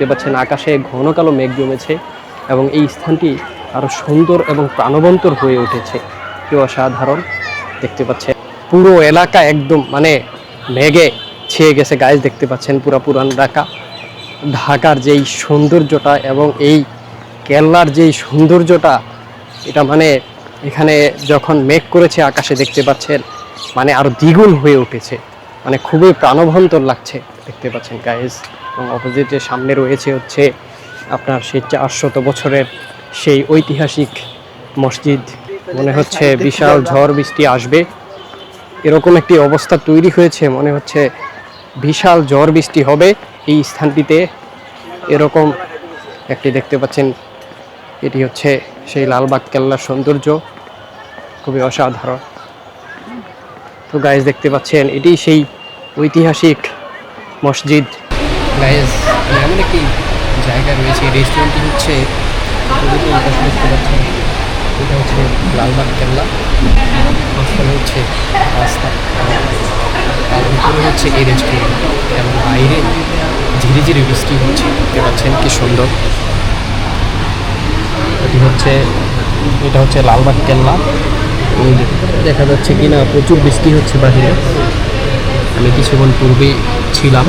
দেখতে পাচ্ছেন আকাশে ঘন কালো মেঘ জমেছে এবং এই স্থানটি আরো সুন্দর এবং প্রাণবন্তর হয়ে উঠেছে। কি অসাধারণ দেখতে পাচ্ছেন, পুরো এলাকা একদম মানে মেঘে ছেয়ে গেছে। গাইজ দেখতে পাচ্ছেন পুরান ঢাকার যেই সৌন্দর্যটা এবং এই কেল্লার যেই সৌন্দর্যটা, এটা মানে এখানে যখন মেঘ করেছে আকাশে দেখতে পাচ্ছেন মানে আরো দ্বিগুণ হয়ে উঠেছে, মানে খুবই প্রাণবন্তর লাগছে দেখতে পাচ্ছেন গাইজ। এবং অপোজিটের সামনে রয়েছে হচ্ছে আপনার সেই 400 বছরের সেই ঐতিহাসিক মসজিদ। মনে হচ্ছে বিশাল ঝড় বৃষ্টি আসবে, এরকম একটি অবস্থা তৈরি হয়েছে। মনে হচ্ছে বিশাল ঝড় বৃষ্টি হবে এই স্থানটিতে, এরকম একটি দেখতে পাচ্ছেন। এটি হচ্ছে সেই লালবাগ কেল্লার সৌন্দর্য, খুবই অসাধারণ। তো গাইজ দেখতে পাচ্ছেন এটি সেই ঐতিহাসিক মসজিদ। গাইজ এমন একটি জায়গা রয়েছে, রেস্টুরেন্টটি হচ্ছে দেখতে পাচ্ছেন, এটা হচ্ছে লালবাগ কেল্লা, মাঝখানে হচ্ছে রাস্তা, তার ভিতরে হচ্ছে এই রেস্টুরেন্ট এবং বাইরে ধীরে ধীরে বৃষ্টি হচ্ছে দেখতে পাচ্ছেন কি সুন্দর। এটা হচ্ছে লালবাগ কেল্লা, দেখা যাচ্ছে কিনা প্রচুর বৃষ্টি হচ্ছে বাহিরে। আমি কিছুক্ষণ পূর্বেই ছিলাম,